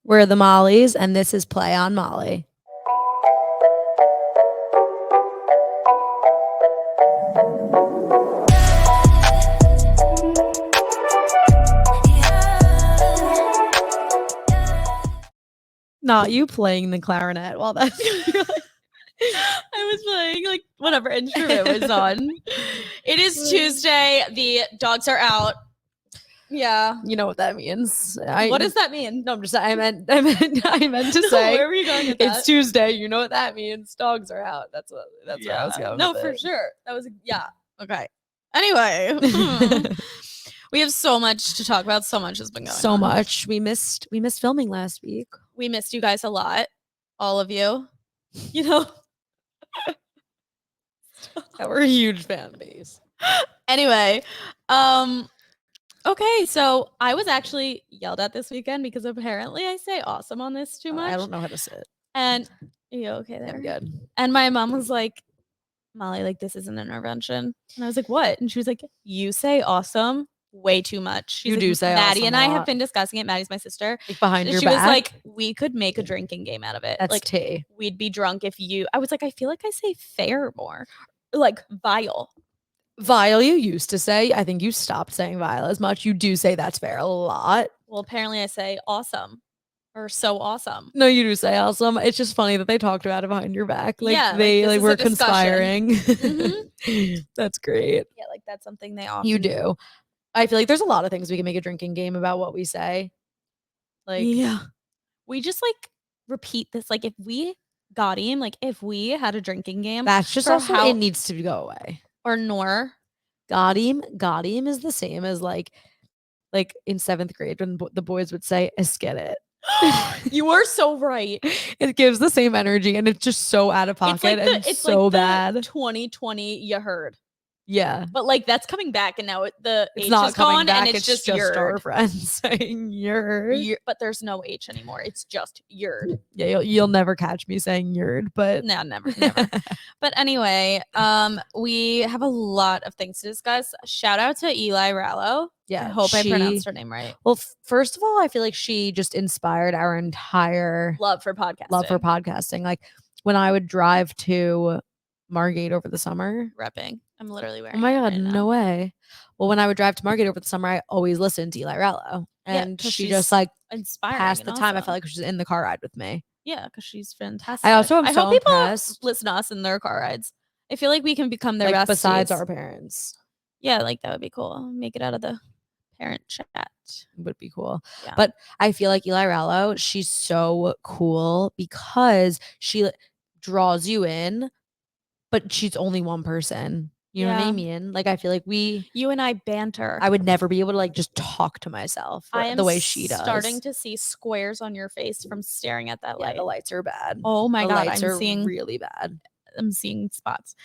We're the Mollies, and this is Play on Molly. Not you playing the clarinet while that's I was playing like whatever instrument was on. It is Tuesday. The dogs are out. Yeah. You know what that means. What does that mean? No, I'm just I meant to say Where were you going with that? it's Tuesday. You know what that means. Dogs are out. That's where I was going. No, with for it. sure. That was okay. Anyway. We have so much to talk about. So much has been going on. So much. We missed filming last week. We missed you guys a lot. All of you. You know. We're a huge fan base. Anyway, okay, so I was actually yelled at this weekend because apparently I say awesome on this too much. I don't know how to sit. And you okay there? I'm good. And my mom was like, Molly, like, this is an intervention. And I was like, what? And she was like, you say awesome way too much. She's You like, do say Maddie awesome and a I lot. have been discussing it. Maddie's my sister. Like behind your she back. was like, we could make a drinking game out of it. That's like tea. We'd be drunk if you. I was like, I feel like I say fair more, like vile. Vile, you used to say. I think you stopped saying vile as much. You do say that's fair a lot. Well, apparently I say awesome or so awesome. No, you do say awesome. It's just funny that they talked about it behind your back. Like they like were conspiring. Mm-hmm. That's great. Yeah, like that's something they often You do. I feel like there's a lot of things we can make a drinking game about what we say. Like, yeah, we just like repeat this. Like if we got him, like if we had a drinking game, that's just also it needs to go away. Or nor. Got him is the same as like in 7th grade when the boys would say, "Let's get it." You are so right. It gives the same energy and it's just so out of pocket it's so bad. 2020, you heard. Yeah. But like that's coming back and now the it's H not is coming gone back. and it's just our friends saying yerd. But there's no H anymore. It's just yerd. Yeah, you'll never catch me saying yerd, but no, never. But anyway, we have a lot of things to discuss. Shout out to Eli Rallo. Yeah, I hope I pronounced her name right. Well, first of all, I feel like she just inspired our entire love for podcasting. Like when I would drive to Margate over the summer. Repping. I'm literally wearing. Oh my god, right no way. Well, when I would drive to Margate over the summer, I always listened to Eli Rallo. And she just like inspiring passed the time. I felt like she was in the car ride with me. Yeah, because she's fantastic. I also am I so hope people impressed. listen to us in their car rides. I feel like we can become their besties. Besides our parents. Yeah, like that would be cool. Make it out of the parent chat. Would be cool. Yeah. But I feel like Eli Rallo, she's so cool because she draws you in, but she's only one person. You know what I mean? Like I feel like you and I banter. I would never be able to like just talk to myself the way she does. Starting to see squares on your face from staring at that light. The lights are bad. Oh my god, I'm seeing really bad. I'm seeing spots.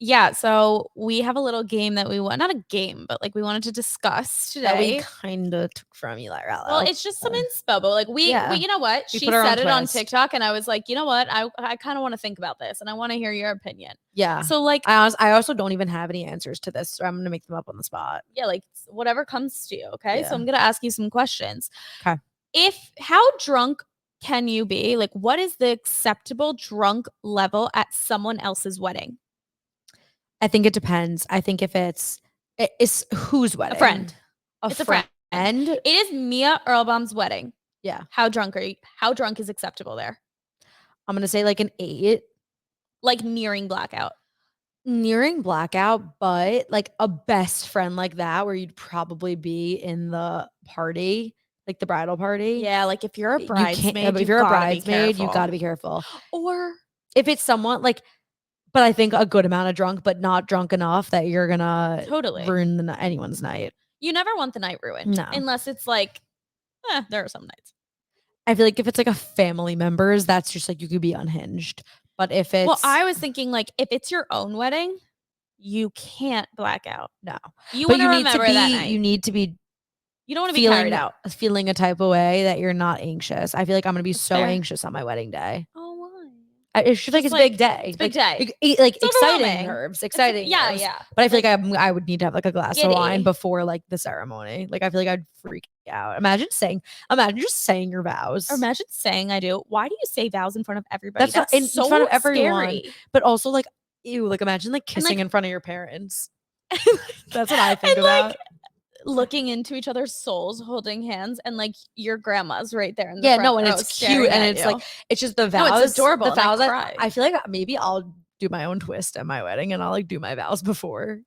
Yeah, so we have a little game that we want, not a game, but like we wanted to discuss today. That we kind of took from Eli Rallo. Well, it's just some inspo, but like we you know what? She said it on TikTok and I was like, you know what? I kind of want to think about this and I want to hear your opinion. Yeah. So like I also don't even have any answers to this, so I'm going to make them up on the spot. Yeah, like whatever comes to you, okay? Yeah. So I'm going to ask you some questions. Okay. How drunk can you be? Like what is the acceptable drunk level at someone else's wedding? I think it depends. I think if it's whose wedding? A friend. It's a friend. It is Mia Earlbaum's wedding. Yeah. How drunk are you? How drunk is acceptable there? I'm going to say like an 8. Like nearing blackout. Nearing blackout, but like a best friend like that where you'd probably be in the party, like the bridal party. Yeah, like if you're a bridesmaid, you got to be careful. Or if it's someone like, but I think a good amount of drunk, but not drunk enough that you're gonna ruin anyone's night. You never want the night ruined. No. Unless it's like, there are some nights. I feel like if it's like a family member's, that's just like you could be unhinged. But if it's I was thinking like if it's your own wedding, you can't black out. No. You want to remember that night. You need to be. You don't want to be carried out. Feeling a type of way that you're not anxious. I feel like I'm gonna be so anxious on my wedding day. Oh, why? It's just like it's a big day. It's a big day. Like It's exciting overwhelming. nerves, exciting. Yeah, nerves. yeah. But I feel like I would need to have like a glass Giddy. of wine before like the ceremony. Like I feel like I'd freak out. Imagine just saying your vows. Or imagine saying I do. Why do you say vows in front of everybody? That's not in so front of everyone. scary. But also like, ew, like imagine like kissing in front of your parents. That's what I think about. Like, looking into each other's souls, holding hands, and like your grandma's right there in the front and row it's cute, and it's like it's just the vows. No, it's adorable. The vows. I feel like maybe I'll do my own twist at my wedding, and I'll like do my vows before.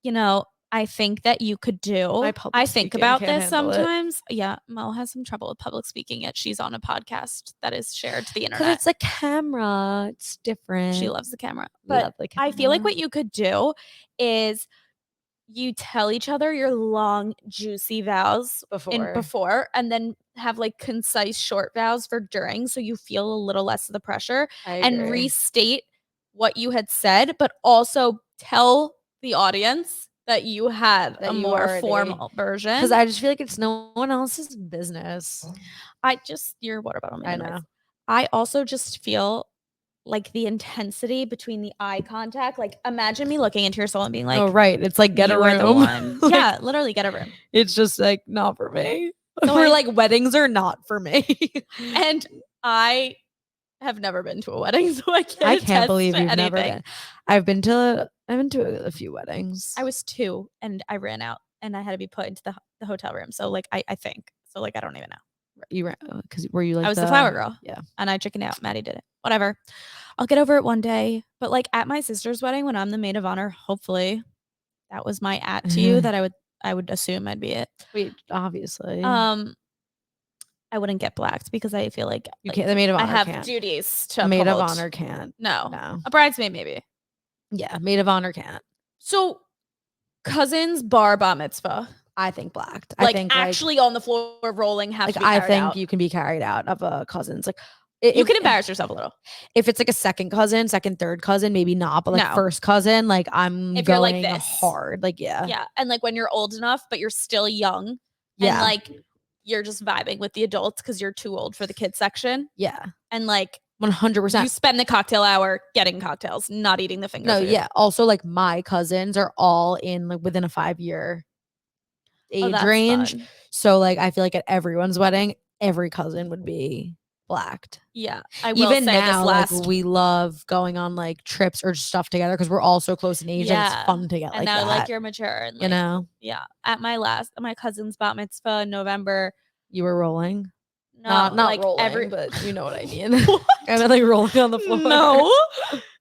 You know, I think that you could do. I think about this sometimes. Yeah, Mo has some trouble with public speaking, yet she's on a podcast that is shared to the internet. Because it's a camera. It's different. She loves the camera. But I feel like what you could do is you tell each other your long, juicy vows before, and then have like concise, short vows for during, so you feel a little less of the pressure, and restate what you had said, but also tell the audience that you had a more formal version. Because I just feel like it's no one else's business. Your water bottle. I know. I also just feel like the intensity between the eye contact. Like imagine me looking into your soul and being like, oh, right. It's like get a room. Like, yeah, literally get a room. It's just like not for me. So we're like weddings are not for me. And I have never been to a wedding, so I can't believe you've never been. I've been to a few weddings. I was 2 and I ran out and I had to be put into the hotel room. So like I think. So like I don't even know. You ran because were you like I was the flower girl. Yeah. And I chickened out. Maddie did it. Whatever. I'll get over it one day. But like at my sister's wedding, when I'm the maid of honor, hopefully that was my to you that I would assume I'd be it. Wait, obviously. I wouldn't get blacked because I feel like you can't. The maid of honor. I have duties to. Maid of honor can't. No. A bridesmaid maybe. Yeah, maid of honor can't. So, cousins bar mitzvah. I think blacked. Like I think actually on the floor rolling, have to be carried out. You can be carried out of a cousin's like. You can embarrass yourself a little. If it's like a second cousin, second, third cousin, maybe not. But like first cousin, like I'm going like hard. Like yeah, and like when you're old enough, but you're still young. Yeah, and like you're just vibing with the adults because you're too old for the kids section. Yeah, and like 100%. You spend the cocktail hour getting cocktails, not eating the finger food. Yeah. Also, like my cousins are all in like within a 5-year age range. Fun. So like I feel like at everyone's wedding, every cousin would be blacked. Yeah. I will even say now, like we love going on like trips or stuff together because we're all so close in age and it's fun to get and now like you're mature and like, you know. Yeah. At my cousin's bat mitzvah in November. You were rolling? No, not like rolling, but you know what I mean. Kind of like rolling on the floor. No,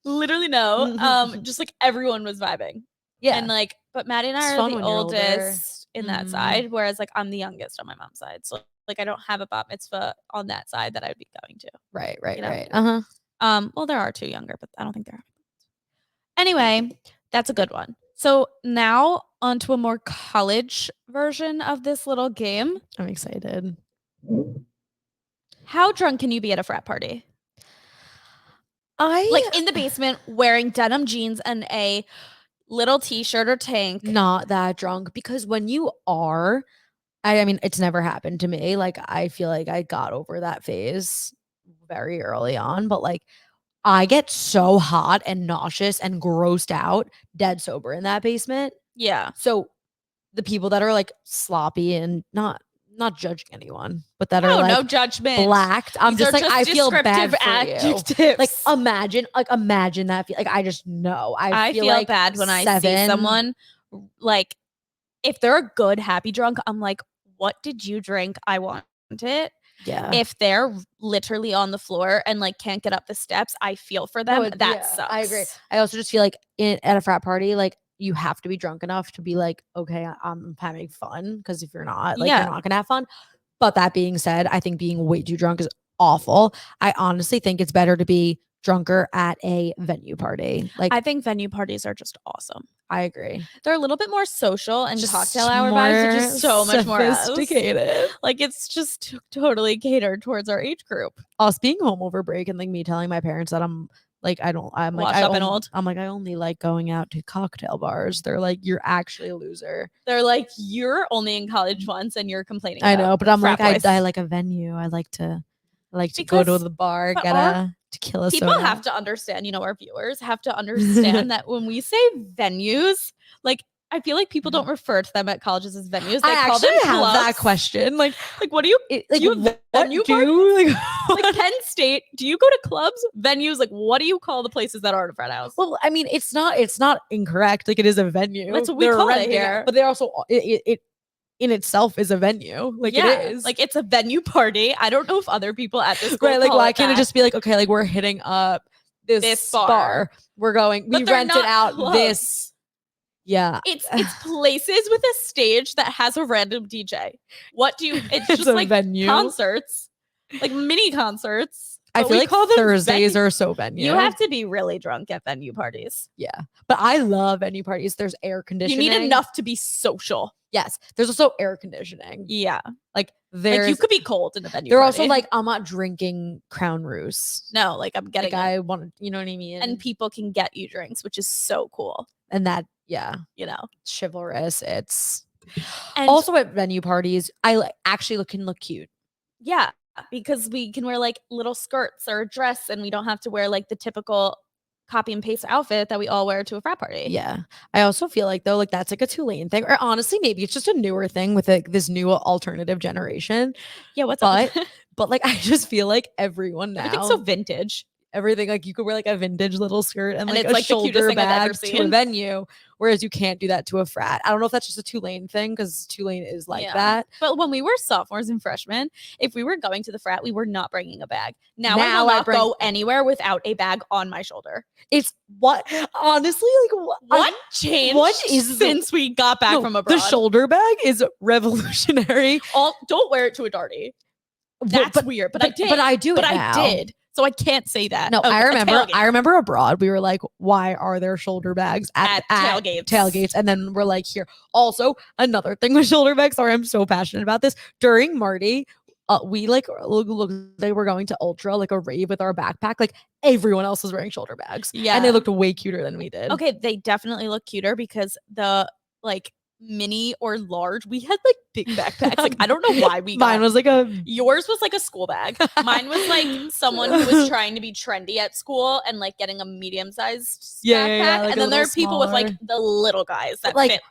literally no. Just like everyone was vibing. Yeah, and like, but Maddie and I are the oldest in that side, whereas like I'm the youngest on my mom's side. So like I don't have a bat mitzvah on that side that I would be going to. Right. You know? Right. Well, there are 2 younger, but I don't think there are. Anyway, that's a good one. So now onto a more college version of this little game. I'm excited. How drunk can you be at a frat party? Like in the basement wearing denim jeans and a little t-shirt or tank. Not that drunk, because when you are, I mean, it's never happened to me. Like I feel like I got over that phase very early on, but like I get so hot and nauseous and grossed out dead sober in that basement. Yeah. So the people that are like sloppy and not judging anyone, but that are like no judgment, blacked. I'm just like I feel bad for adjectives. You. Like imagine that. Like I just know. I feel like bad when I see someone like if they're a good happy drunk. I'm like, what did you drink? I want it. Yeah. If they're literally on the floor and like can't get up the steps, I feel for them. That sucks. I agree. I also just feel like at a frat party, like you have to be drunk enough to be like, okay, I'm having fun. Because if you're not, like, you're not gonna have fun. But that being said, I think being way too drunk is awful. I honestly think it's better to be drunker at a venue party. Like I think venue parties are just awesome. I agree. They're a little bit more social and just cocktail hour vibes are just so much more sophisticated. Like it's just totally catered towards our age group. Us being home over break and like me telling my parents that I'm like I only like going out to cocktail bars. They're like, you're actually a loser. They're like, you're only in college once and you're complaining. I know, but I'm like, I like a venue. I like to go to the bar, get tequila People soda. have to understand, our viewers have to understand that when we say venues, like I feel like people don't refer to them at colleges as venues. They call them have clubs. that question. Like what do you like, do? You have venue parties? Like Penn State, do you go to clubs, venues? Like what do you call the places that aren't a frat house? Well, I mean, it's not incorrect. Like it is a venue. That's what we call it here. But they're also it in itself is a venue. Like it is. Like it's a venue party. I don't know if other people at this school like why can't it just be like, okay, like we're hitting up this bar. We're going, we rented out clubs. This. Yeah. It's places with a stage that has a random DJ. What do you it's just like venue. Concerts. Like mini concerts. I feel like Thursdays are so venue. You have to be really drunk at venue parties. Yeah. But I love venue parties. There's air conditioning. You need enough to be social. Yes. There's also air conditioning. Yeah. Like you could be cold in a venue They're party. also like, I'm not drinking Crown Roos. No, like I'm getting I want to, you know what I mean? And people can get you drinks, which is so cool. And that, yeah. Chivalrous. It's also at venue parties, I actually can look cute. Yeah. Because we can wear like little skirts or a dress and we don't have to wear like the typical copy and paste outfit that we all wear to a frat party. Yeah. I also feel like though, like that's like a Tulane thing, or honestly, maybe it's just a newer thing with like this new alternative generation. Yeah. What's up? But like, I just feel like everyone now. Everything's so vintage. Everything like you could wear like a vintage little skirt and like a shoulder bag to a venue, whereas you can't do that to a frat. I don't know if that's just a Tulane thing because Tulane is like that. But when we were sophomores and freshmen, if we were going to the frat, we were not bringing a bag. Now I will not go anywhere without a bag on my shoulder. It's what honestly like what changed? What is since we got back from abroad? The shoulder bag is revolutionary. Don't wear it to a darty. That's weird. But I did. But I do it now. I did. So I can't say that. No, I remember abroad, we were like, why are there shoulder bags at tailgates? And then we're like, here. Also, another thing with shoulder bags, sorry, I'm so passionate about this. During Marty, we like look they were going to Ultra, like a rave with our backpack. Like everyone else was wearing shoulder bags. Yeah. And they looked way cuter than we did. Okay, they definitely look cuter because the like mini or large, we had like big backpacks. Like I don't know why mine was like yours was like a school bag. Mine was like someone who was trying to be trendy at school and like getting a medium-sized backpack. Like and then there are people with like the little guys that like fit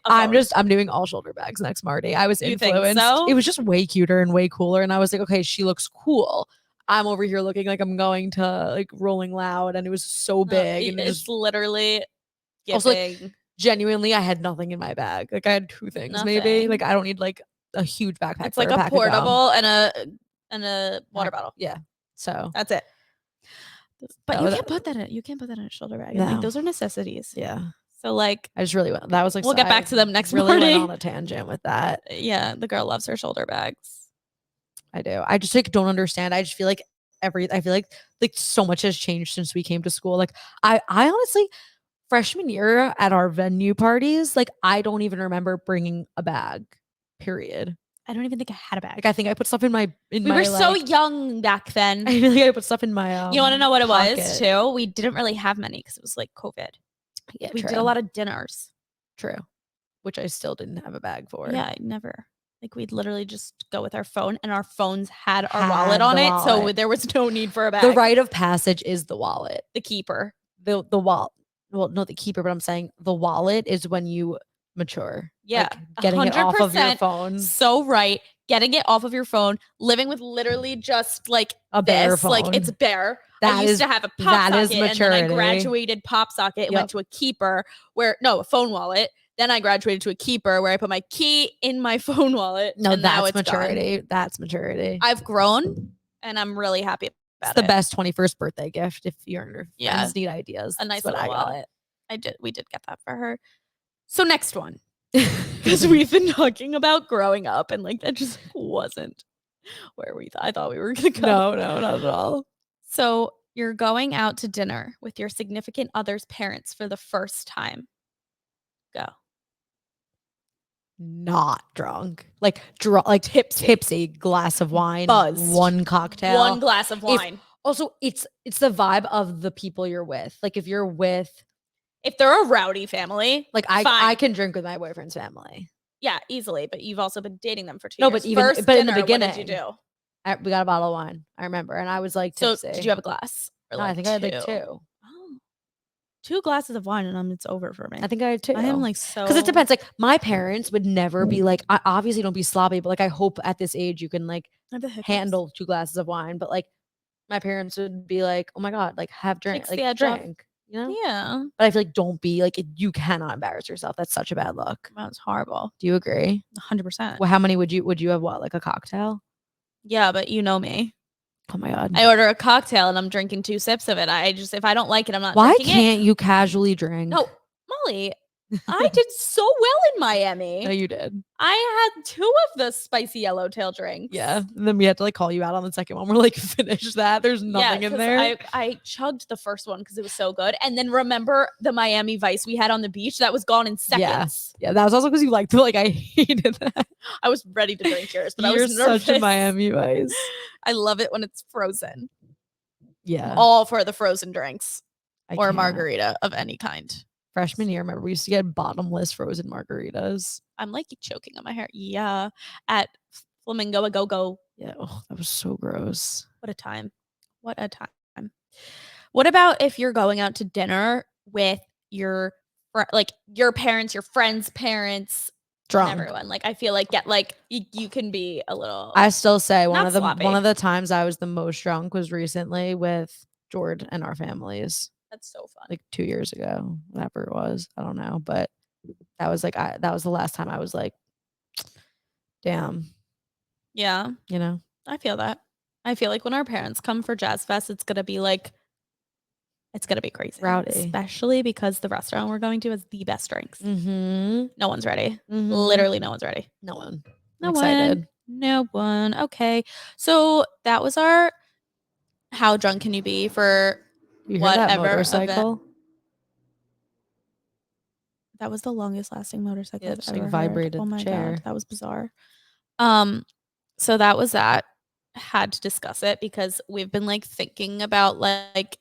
I'm doing all shoulder bags next Marty. I was influenced. So? It was just way cuter and way cooler. And I was like, okay, she looks cool. I'm over here looking like I'm going to like Rolling Loud, and it was so big. And it's literally giving. Also, like, genuinely, I had nothing in my bag. Like I had two things, maybe. Like I don't need like a huge backpack. It's like a portable and a water bottle. Yeah. So that's it. But you can't put that in. You can't put that in a shoulder bag. No. Like those are necessities. Yeah. So like I just really went. That was like we'll get back to them next really morning. Went on a tangent with that. Yeah, the girl loves her shoulder bags. I do. I just like don't understand. I just feel like I feel like so much has changed since we came to school. Like I honestly. Freshman year at our venue parties, like I don't even remember bringing a bag. Period. I don't even think I had a bag. Like I think I put stuff in my. We were so young back then. I feel like I put stuff in my. You want to know what it was too? We didn't really have many because it was like COVID. Yeah, we did a lot of dinners. True, which I still didn't have a bag for. Yeah, I never. Like we'd literally just go with our phone, and our phones had our wallet on it, so there was no need for a bag. The rite of passage is the wallet, the keeper, the wallet. Well, not the keeper, but I'm saying the wallet is when you mature. Yeah. Like getting it off of your phone. So right. Getting it off of your phone, living with literally just like a bare phone. Like it's bare. I used to have a pop socket and then I graduated pop socket and went to a keeper a phone wallet. Then I graduated to a keeper where I put my key in my phone wallet. No, that's maturity. Gone. That's maturity. I've grown and I'm really happy. It's the best 21st birthday gift if your friends need ideas. A nice little wallet. We did get that for her. So next one. Because we've been talking about growing up and like that just wasn't where I thought we were gonna go. No, not at all. So you're going out to dinner with your significant other's parents for the first time. Go. Not drunk, like tipsy, glass of wine, buzz, one cocktail, one glass of wine. It's the vibe of the people you're with. Like if they're a rowdy family, like I can drink with my boyfriend's family. Yeah, easily. But you've also been dating them for 2 years. In the beginning, we got a bottle of wine. I remember, and I was like, tipsy. So did you have a glass? Or like I think I had like 2. Oh. 2 glasses of wine and it's over for me. I think I had 2. I am like so because it depends. Like my parents would never be like, I obviously don't be sloppy, but like I hope at this age you can like handle 2 glasses of wine. But like my parents would be like, oh my god, like have drink, like drink, you know? Yeah. But I feel like don't be like you cannot embarrass yourself. That's such a bad look. That's horrible. Do you agree? 100%. Well, how many would you have? What, like a cocktail? Yeah, but you know me. Oh my god. I order a cocktail and I'm drinking 2 sips of it. I just, if I don't like it, I'm not Why drinking it. can't you casually drink? No, Molly, I did so well in Miami. No, you did. I had 2 of the spicy yellowtail drinks. Yeah. And then we had to like call you out on the second one. We're like, finish that. There's nothing in there. I chugged the first one because it was so good. And then remember the Miami Vice we had on the beach? That was gone in seconds. Yeah. That was also because you liked it. Like I hated that. I was ready to drink yours, but I You're was nervous. such a Miami Vice. I love it when it's frozen. Yeah. I'm all for the frozen drinks or can't. margarita of any kind. Freshman year, remember we used to get bottomless frozen margaritas. I'm like choking on my hair. Yeah. At Flamingo a Go-Go. Yeah. Oh, that was so gross. What a time. What a time. What about if you're going out to dinner with your your parents, your friends' parents, drunk, everyone? Like I feel like you can be a little. I still say one of the times I was the most drunk was recently with Jord and our families. That's so fun. Like 2 years ago, whatever it was. I don't know. But that was like, that was the last time I was like, damn. Yeah. You know? I feel that. I feel like when our parents come for Jazz Fest, it's going to be crazy. Rowdy. Especially because the restaurant we're going to has the best drinks. Mm-hmm. No one's ready. Mm-hmm. Literally no one's ready. No one. I'm excited. No one. Okay. So that was our how drunk can you be for whatever that motorcycle event. That was the longest lasting motorcycle I've ever vibrated heard. Oh my chair. god, that was bizarre. So that was that. Had to discuss it because we've been like thinking about like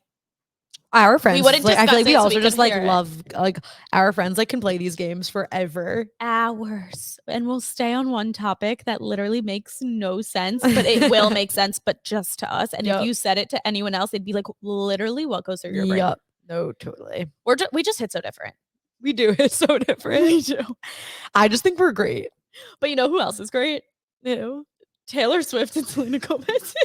our friends. We wouldn't like, I feel like we also so just like love like our friends like can play these games forever. Hours. And we'll stay on one topic that literally makes no sense, but it will make sense, but just to us. And if you said it to anyone else, they'd be like, literally what goes through your brain? Yep. No, totally. We just hit so different. We do. It's so different. We do. I just think we're great. But you know who else is great? Ew. Taylor Swift and Selena Gomez.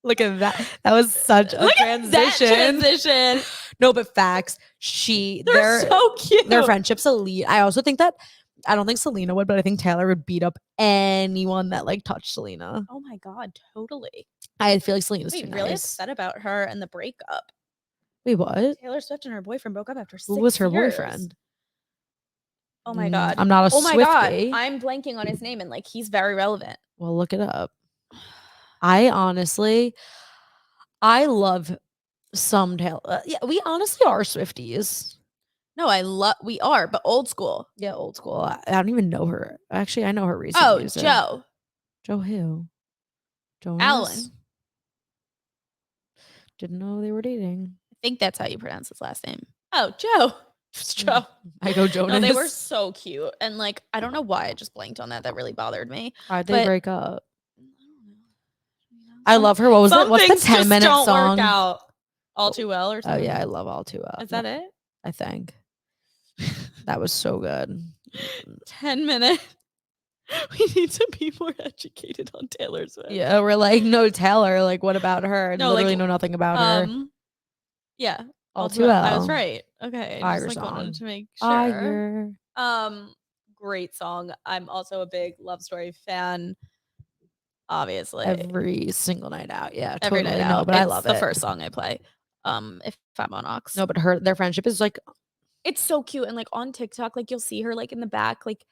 Look at that. That was such a transition. No, but facts. They're so cute. Their friendship's elite. I also think that I don't think Selena would, but I think Taylor would beat up anyone that like touched Selena. Oh my god, totally. I feel like Selena's too really nice. upset about her and the breakup. Wait, what? Taylor Swift and her boyfriend broke up after 6 years. Who was her boyfriend? Oh my god. I'm not a Swiftie. Oh my god. I'm blanking on his name and like he's very relevant. Well, look it up. I love some Taylor. Yeah, we honestly are Swifties. No, we are, but old school. Yeah, old school. I don't even know her. Actually, I know her recent music. Joe. Joe who? Jonas? Allen. Didn't know they were dating. I think that's how you pronounce his last name. Oh, Joe. It's Joe. I go Jonas. No, they were so cute. And like, I don't know why I just blanked on that. That really bothered me. Why'd they break up? I love her. What was it? What's the 10-minute song? Don't work out all too well or something? Oh yeah, I love All Too Well. Is that it? I think. That was so good. 10 minutes. We need to be more educated on Taylor Swift. Yeah, we're like, no, Taylor. Like, what about her? No, literally know nothing about her. Yeah. All Too Well. I was right. Okay. Fire just song. wanted to make sure. Fire. Great song. I'm also a big Love Story fan. Obviously. Every single night out. Yeah. Every totally. night out. But I love it. It's the first song I play. If I'm on Ox. No, but their friendship is like, it's so cute. And like on TikTok, like you'll see her like in the back, like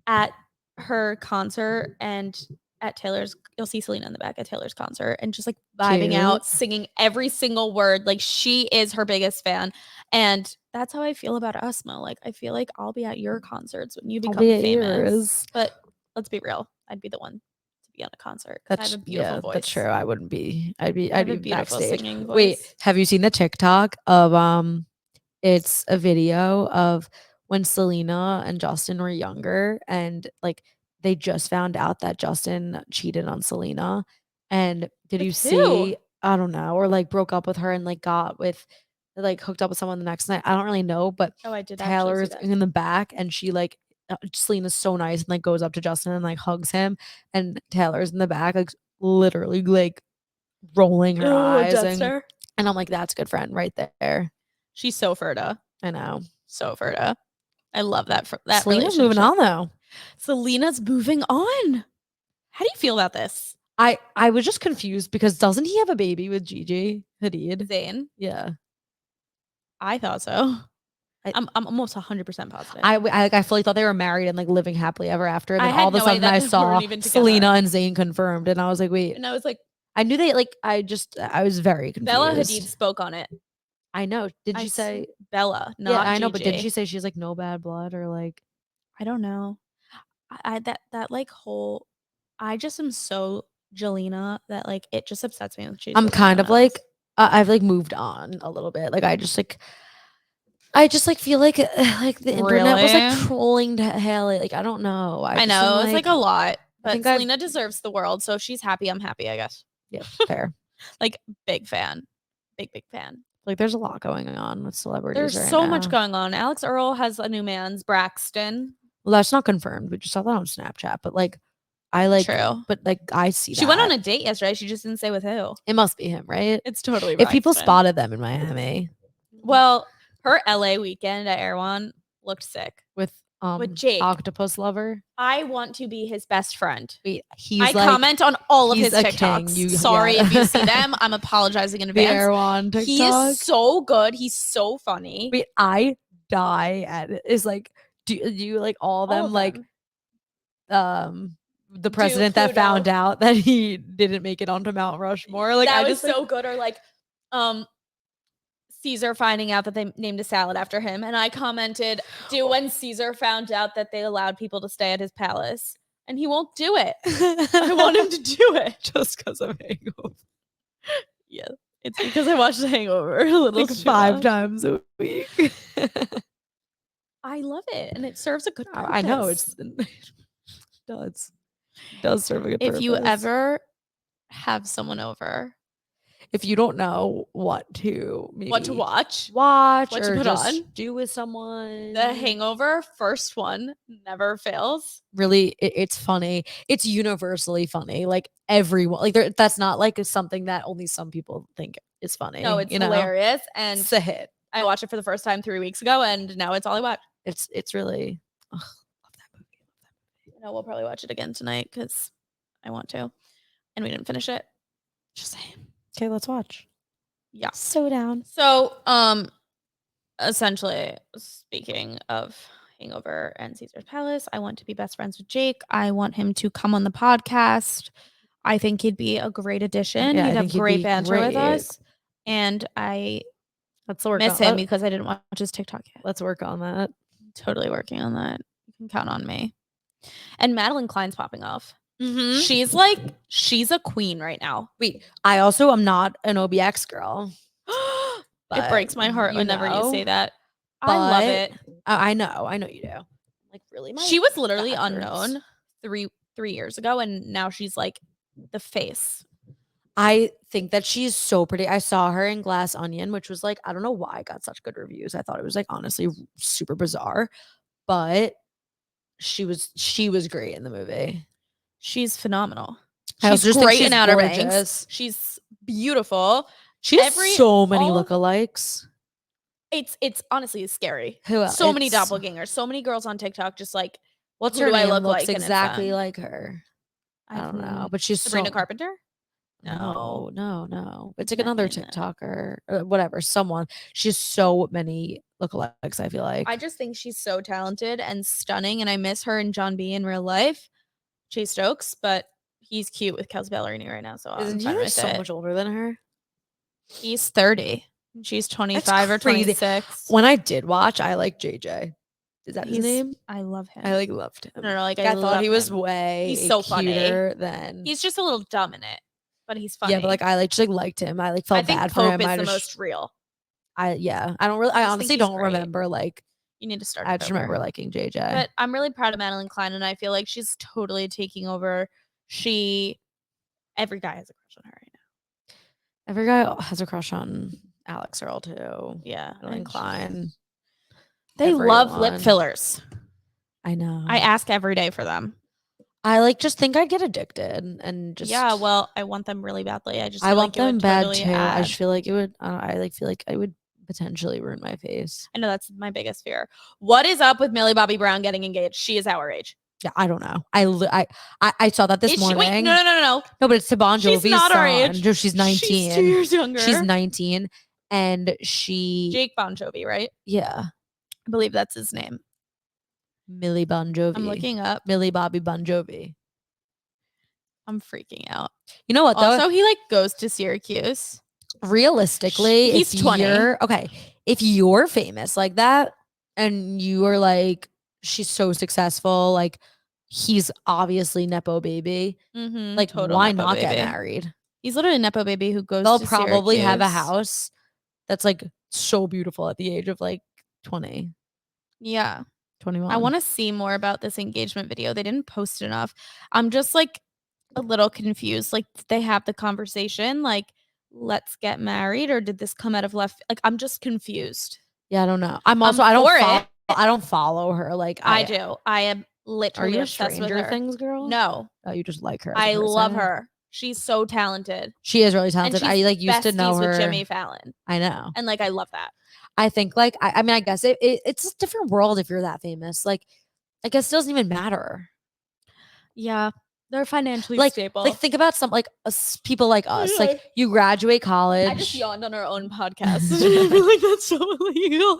at her concert and at Taylor's, you'll see Selena in the back at Taylor's concert and just like vibing out, singing every single word. Like she is her biggest fan. And that's how I feel about us, Mo. Like I feel like I'll be at your concerts when you become famous. Yours. But let's be real. I'd be the one to be on a concert. I have a beautiful voice. That's true. I wouldn't be. I'd be backstage. Singing voice. Wait, have you seen the TikTok of it's a video of when Selena and Justin were younger and like they just found out that Justin cheated on Selena. And did you see I don't know, or like broke up with her and like hooked up with someone the next night. I don't really know, but I did. Taylor's in the back and she like Selena's so nice and like goes up to Justin and like hugs him, and Taylor's in the back like literally like rolling her eyes and I'm like, that's a good friend right there. She's so Ferda. I know, so Ferda. I love that. Selena's moving on though. Selena's moving on. How do you feel about this? I was just confused because doesn't he have a baby with Gigi Hadid? Zayn? Yeah. I thought so. I'm almost 100% positive. I fully thought they were married and like living happily ever after. And then all of a sudden I saw Selena and Zayn confirmed, and I was like, wait. And I was like, I knew they like. I was very confused. Bella Hadid spoke on it. I know. Did she say Bella? Not I know, Gigi. but did she say she's like no bad blood or like? I don't know. That like whole. I just am so Jelena that like it just upsets me. I'm kind of like I've like moved on a little bit. Like I just like feel like the internet was like trolling Haley. Like I don't know. I know it's like a lot, but Selena deserves the world. So if she's happy, I'm happy, I guess. Yeah, fair. Like big fan, big fan. Like there's a lot going on with celebrities. There's so much going on. Alex Earl has a new man's, Braxton. Well, that's not confirmed. We just saw that on Snapchat, but like. I like, true, but like I see. She went on a date yesterday. She just didn't say with who. It must be him, right? It's totally. If people spotted them in Miami. Well, her LA weekend at Erewhon looked sick with Jake, octopus lover. I want to be his best friend. Wait, I comment on all of his TikToks. Sorry if you see them. I'm apologizing in advance. Erewhon TikTok. He is so good. He's so funny. Wait, I die at it. Is like, do you like all of them? Like, the president that found out that he didn't make it onto Mount Rushmore. Like that was so good. Or like Caesar finding out that they named a salad after him. And I commented, when Caesar found out that they allowed people to stay at his palace. And he won't do it. I want him to do it. Just because of Hangover. Yeah. It's because I watched The Hangover a little like 5 times a week. I love it. And it serves a good purpose. I know. It does serve a good purpose. If you ever have someone over, if you don't know what to watch, what to put on, do with someone, The Hangover first one never fails. Really, it's funny. It's universally funny. Like everyone, like that's not like something that only some people think is funny. No, it's hilarious, and it's a hit. I watched it for the first time 3 weeks ago, and now it's all I watch. It's really. No, we'll probably watch it again tonight because I want to, and we didn't finish it. Just saying. Okay, let's watch. Yeah, so down. So, essentially, speaking of Hangover and Caesar's Palace, I want to be best friends with Jake. I want him to come on the podcast. I think he'd be a great addition. Yeah, he'd have great banter with us, and I miss him because I didn't watch his TikTok yet. Let's work on that. Totally working on that. You can count on me. And Madelyn Cline's popping off. Mm-hmm. She's a queen right now. Wait, I also am not an OBX girl. It breaks my heart whenever you say that. I love it. I know you do. Like really, she was literally unknown 3 years ago, and now she's like the face. I think that she's so pretty. I saw her in Glass Onion, which was like, I don't know why I got such good reviews. I thought it was like honestly super bizarre, but she was great in the movie. She's phenomenal. She's great in Outer Banks. She's beautiful. She has so many lookalikes. It's honestly scary. Who else? So many doppelgangers. So many girls on TikTok just like, what's her name? I look like exactly like her. I don't know, but she's Sabrina Carpenter. No. It's like another TikToker or whatever. Someone. She has so many lookalikes. I feel like. I just think she's so talented and stunning, and I miss her and John B in real life. Chase Stokes, but he's cute with Kels Ballerini right now. So isn't he so much older than her? He's 30. She's 25 or 26. When I did watch, I like JJ. Is that his name? I love him. I like loved him. No, like I thought he was way. He's so funny. Than he's just a little dumb in it, but he's funny. Yeah, but like I like just liked him. I like felt bad for him. I think Pope is the most real. I don't really. I honestly don't remember like. You need to start. I just remember liking JJ. But I'm really proud of Madelyn Cline, and I feel like she's totally taking over. Every guy has a crush on her right now. Every guy has a crush on Alex Earl too. Yeah. Madelyn Cline. They love lip fillers. I know. I ask every day for them. I just think I'd get addicted and just. Yeah, well, I want them really badly. I want them bad totally too. I just feel like it would. I feel like I would potentially ruin my face. I know that's my biggest fear. What is up with Millie Bobby Brown getting engaged? She is our age. Yeah, I don't know. I saw that this morning. Wait, no. No, but it's to Bon Jovi's She's not our age. No, she's 19. She's 2 years younger. She's 19, and she. Jake Bon Jovi, right? Yeah, I believe that's his name. Millie Bon Jovi. I'm looking up Millie Bobby Bon Jovi. I'm freaking out. You know what though? Also, he goes to Syracuse. Realistically, he's 20. If you're famous like that and you are she's so successful, he's obviously Nepo baby. Why not get married? He's literally a Nepo baby who goes They'll to probably Syracuse. have a house that's so beautiful at the age of 20. Yeah. 21. I want to see more about this engagement video. They didn't post enough. I'm just a little confused. Did they have the conversation let's get married, or did this come out of left? I'm just confused. Yeah, I don't know. I don't follow her. I do. I am literally Are you obsessed a Stranger with her. Things girl? No. Oh, you just like her. I love her. She's so talented. She is really talented. I used to know her with Jimmy Fallon. I know. And I love that. I think I mean I guess it's a different world if you're that famous. I guess it doesn't even matter. Yeah. They're financially stable. Think about some people like us. You graduate college. I just yawned on our own podcast. I feel like that's so illegal.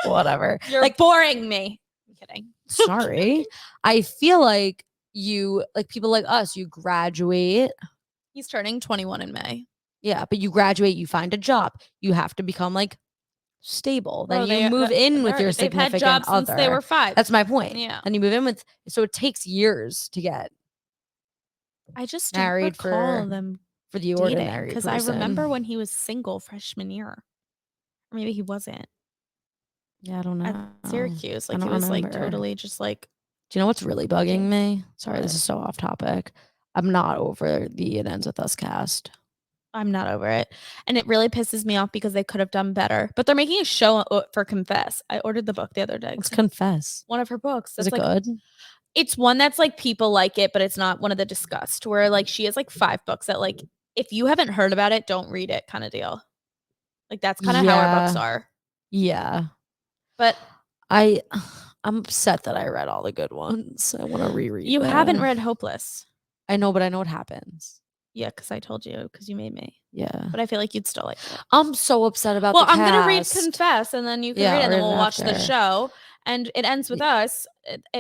Whatever. You're boring me. I'm kidding. Sorry. I feel like you people like us. You graduate. He's turning 21 in May. Yeah, but you graduate. You find a job. You have to become stable. Then you move in with your significant other. They've had jobs other. Since they were 5. That's my point. Yeah. And you move in with, so it takes years to get I just married for them for the ordinary because I remember when he was single freshman year. Or maybe he wasn't. Yeah, I don't know. At Syracuse. He was totally just Do you know what's really bugging me? Sorry, this is so off topic. I'm not over the It Ends With Us cast. I'm not over it. And it really pisses me off because they could have done better. But they're making a show for Confess. I ordered the book the other day. What's Confess? One of her books. Is it good? It's one that's people like it, but it's not one of the discussed. Where she has 5 books that if you haven't heard about it, don't read it kind of deal. That's kind of how our books are. Yeah. But I'm upset that I read all the good ones. I want to reread You haven't read Hopeless. I know, but I know what happens. Yeah, because I told you, because you made me. Yeah. But I feel like you'd still like it. I'm so upset about the cast. I'm going to read Confess, and then you can read it, and then we'll watch the show. And It Ends With Us.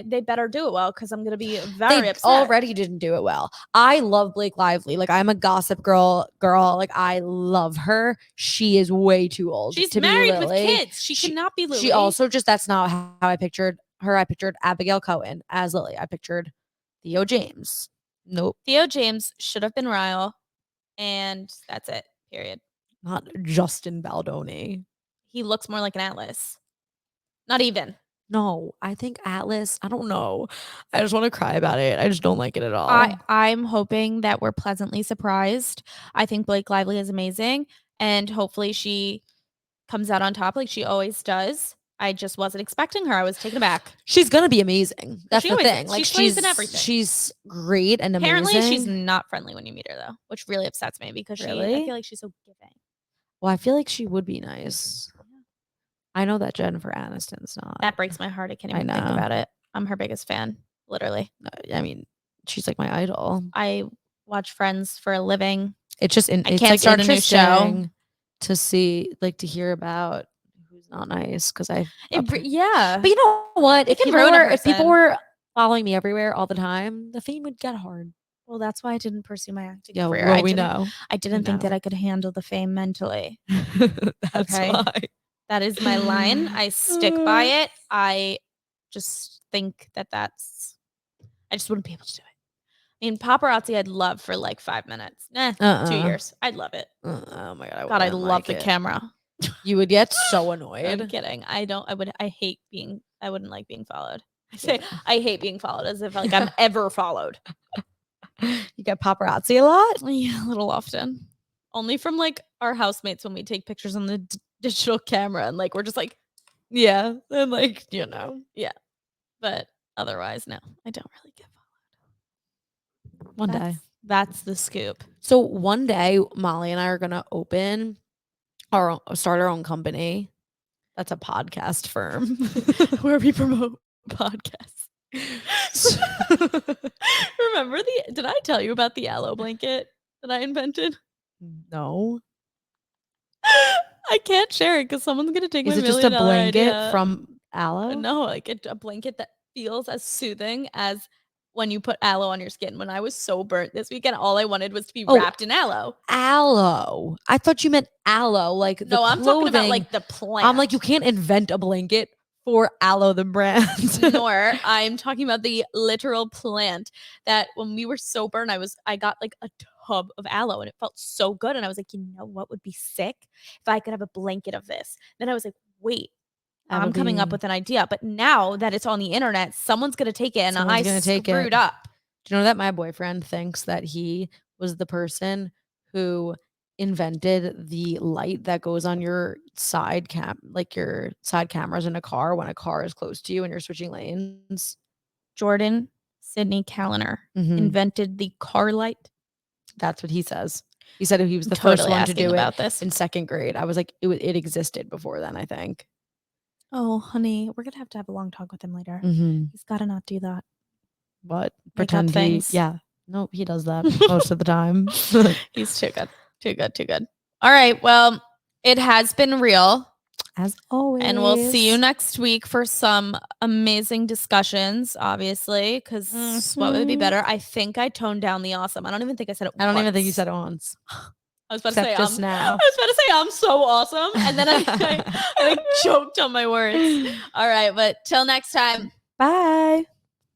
They better do it well, because I'm going to be very upset. Already didn't do it well. I love Blake Lively. I'm a Gossip Girl. I love her. She is way too old. She's to married be Lily. with kids. She cannot be Lily. She also that's not how I pictured her. I pictured Abigail Cohen as Lily. I pictured Theo James. Nope. Theo James should have been Ryle, and that's it. Period. Not Justin Baldoni. He looks more like an Atlas. Not even. No, I think Atlas. I don't know. I just want to cry about it. I just don't like it at all. I'm hoping that we're pleasantly surprised. I think Blake Lively is amazing, and hopefully she comes out on top like she always does. I just wasn't expecting her. I was taken aback. She's gonna be amazing. That's the thing. She's in everything. She's great and amazing. Apparently, she's not friendly when you meet her though, which really upsets me because I feel like she's so giving. Well, I feel like she would be nice. I know that Jennifer Aniston's not. That breaks my heart. I can't even think about it. I'm her biggest fan, literally. I mean, she's my idol. I watch Friends for a living. It's just I can't start a new show to see, to hear about who's not nice because yeah. But you know what? If people were following me everywhere all the time, the fame would get hard. Well, that's why I didn't pursue my acting career. Well, we know. I didn't think that I could handle the fame mentally. That's why. That is my line. I stick by it. I just think I just wouldn't be able to do it. I mean, paparazzi I'd love for 5 minutes. 2 years. I'd love it. Oh my God. I love the camera. You would get so annoyed. I'm kidding. I wouldn't like being followed. I hate being followed as if I'm ever followed. You get paparazzi a lot? Yeah, a little often. Only from like our housemates when we take pictures on the digital camera and like we're just like, yeah, and like, you know, yeah. But otherwise, no, I don't really get followed. One day. That's the scoop. So one day, Molly and I are gonna start our own company. That's a podcast firm where we promote podcasts. Remember did I tell you about the aloe blanket that I invented? No. I can't share it because someone's gonna take my $1 million idea. Is it just a blanket idea. from aloe? No, like a blanket that feels as soothing as when you put aloe on your skin. When I was so burnt this weekend, all I wanted was to be wrapped in aloe. Aloe. I thought you meant aloe, like the clothing. I'm talking about like the plant. I'm like, you can't invent a blanket for Aloe the brand. Nor I'm talking about the literal plant that when we were so burnt, I got like a tub of aloe and it felt so good. And I was like, you know what would be sick if I could have a blanket of this? Then I was like, wait, I'm coming up with an idea. But now that it's on the internet, someone's going to take it and I screwed up. Do you know that my boyfriend thinks that he was the person who invented the light that goes on your side your side cameras in a car when a car is close to you and you're switching lanes? Jordan Sidney Callender invented the car light. That's what he says. He said he was the first one to do it in second grade. I was like, it existed before then, I think. Oh, honey, we're going to have a long talk with him later. He's got to not do that. What? Pretend things. Yeah. No, he does that most of the time. He's too good. Too good. Too good. All right. Well, it has been real. As always. And we'll see you next week for some amazing discussions, obviously, because what would be better? I think I toned down the awesome. I don't even think I said it once. I don't even think you said it once. I was about to say just now. I was about to say I'm so awesome, and then I like choked on my words. All right, but till next time. Bye.